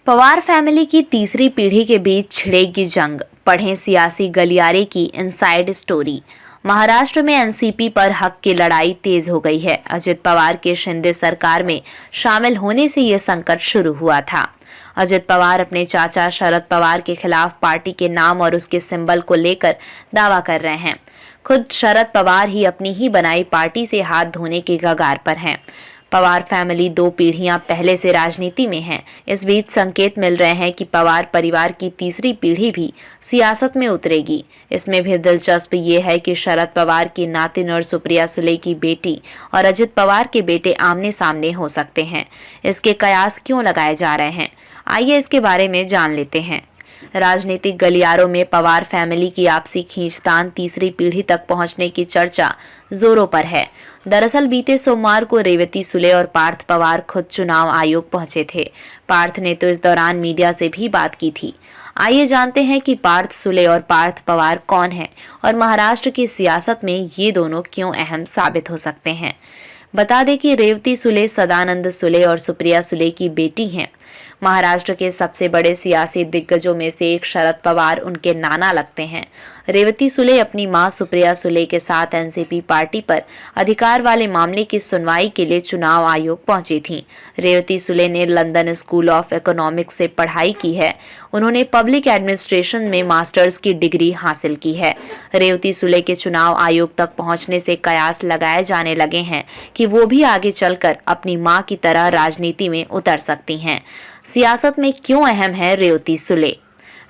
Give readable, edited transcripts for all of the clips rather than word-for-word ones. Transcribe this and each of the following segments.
Pawar family की तीसरी पीढ़ी के बीच छिड़ेगी जंग। पढ़ें सियासी गलियारे की इनसाइड स्टोरी। महाराष्ट्र में एनसीपी पर हक की लड़ाई तेज हो गई है। अजित पवार के शिंदे सरकार में शामिल होने से ये संकट शुरू हुआ था। अजित पवार अपने चाचा शरद पवार के खिलाफ पार्टी के नाम और उसके सिंबल को लेकर दावा कर रहे हैं। खुद शरद पवार ही अपनी ही बनाई पार्टी से हाथ धोने के कगार पर हैं। पवार फैमिली 2 पीढ़ियां पहले से राजनीति में है। इस बीच संकेत मिल रहे हैं कि पवार परिवार की तीसरी पीढ़ी भी सियासत में उतरेगी। इसमें भी दिलचस्प ये है कि शरद पवार की नातिन और सुप्रिया सुले की बेटी और अजित पवार के बेटे आमने सामने हो सकते हैं। इसके कयास क्यों लगाए जा रहे हैं, आइए इसके बारे में जान लेते हैं। राजनीतिक गलियारों में पवार फैमिली की आपसी खींचतान तीसरी पीढ़ी तक पहुंचने की चर्चा जोरों पर है। दरअसल बीते सोमवार को रेवती सुले और पार्थ पवार खुद चुनाव आयोग पहुंचे थे। पार्थ ने तो इस दौरान मीडिया से भी बात की थी। आइए जानते हैं कि पार्थ सुले और पार्थ पवार कौन हैं और महाराष्ट्र की सियासत में ये दोनों क्यों अहम साबित हो सकते हैं। बता दें कि रेवती सुले सदानंद सुले और सुप्रिया सुले की बेटी हैं। महाराष्ट्र के सबसे बड़े सियासी दिग्गजों में से एक शरद पवार उनके नाना लगते हैं। रेवती सुले अपनी मां सुप्रिया सुले के साथ एनसीपी पार्टी पर अधिकार वाले मामले की सुनवाई के लिए चुनाव आयोग पहुंची थीं। रेवती सुले ने लंदन स्कूल ऑफ इकोनॉमिक्स से पढ़ाई की है। उन्होंने पब्लिक एडमिनिस्ट्रेशन में मास्टर्स की डिग्री हासिल की है। रेवती सुले के चुनाव आयोग तक पहुंचने से कयास लगाए जाने लगे हैं कि वो भी आगे चलकर अपनी मां की तरह राजनीति में उतर सकती हैं। सियासत में क्यों अहम है रेवती सुले?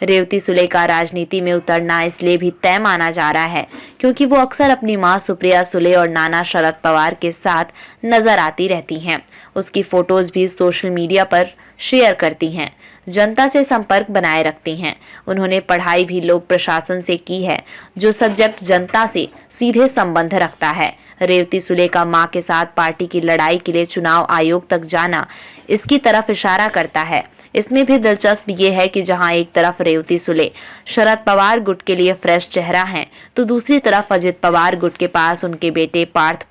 रेवती सुले का राजनीति में उतरना इसलिए भी तय माना जा रहा है क्योंकि वो अक्सर अपनी मां सुप्रिया सुले और नाना शरद पवार के साथ नजर आती रहती हैं। उसकी फोटोज भी सोशल मीडिया पर शेयर करती हैं, जनता से संपर्क बनाए रखती हैं। उन्होंने पढ़ाई भी लोक प्रशासन से की है, जो सब्जेक्ट जनता से सीधे संबंध रखता है। रेवती सुले का मां के साथ पार्टी की लड़ाई के लिए चुनाव आयोग तक जाना इसकी तरफ इशारा करता है। इसमें भी दिलचस्प ये है कि जहां एक तरफ रेवती सुले शरद पवार गुट के लिए फ्रेश चेहरा हैं, तो दूसरी तरफ अजित पवार गुट के पास उनके बेटे पार्थ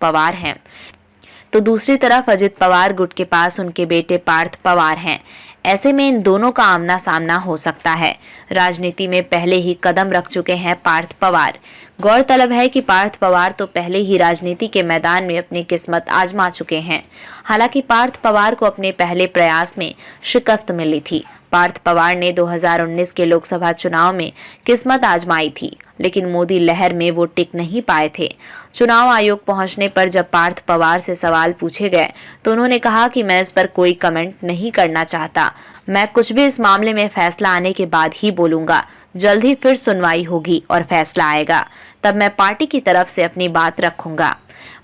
पवार हैं। ऐसे में इन दोनों का आमना सामना हो सकता है। राजनीति में पहले ही कदम रख चुके हैं पार्थ पवार। गौरतलब है कि पार्थ पवार तो पहले ही राजनीति के मैदान में अपनी किस्मत आजमा चुके हैं। हालांकि पार्थ पवार को अपने पहले प्रयास में शिकस्त मिली थी। पार्थ पवार ने 2019 के लोकसभा चुनाव में किस्मत आजमाई थी, लेकिन मोदी लहर में वो टिक नहीं पाए थे। चुनाव आयोग पहुंचने पर जब पार्थ पवार से सवाल पूछे गए तो उन्होंने कहा कि मैं इस पर कोई कमेंट नहीं करना चाहता। मैं कुछ भी इस मामले में फैसला आने के बाद ही बोलूंगा। जल्द ही फिर सुनवाई होगी और फैसला आएगा, तब मैं पार्टी की तरफ से अपनी बात रखूंगा।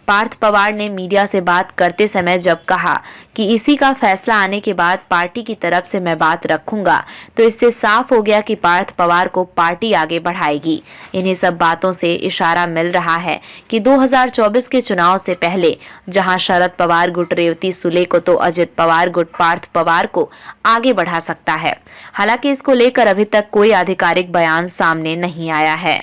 पार्थ पवार ने मीडिया से बात करते समय जब कहा कि इसी का फैसला आने के बाद पार्टी की तरफ से मैं बात रखूंगा, तो इससे साफ हो गया कि पार्थ पवार को पार्टी आगे बढ़ाएगी। इन्हीं सब बातों से इशारा मिल रहा है कि 2024 के चुनाव से पहले जहां शरद पवार गुट रेवती सुले को तो अजित पवार गुट पार्थ पवार को आगे बढ़ा सकता है। हालांकि इसको लेकर अभी तक कोई आधिकारिक बयान सामने नहीं आया है।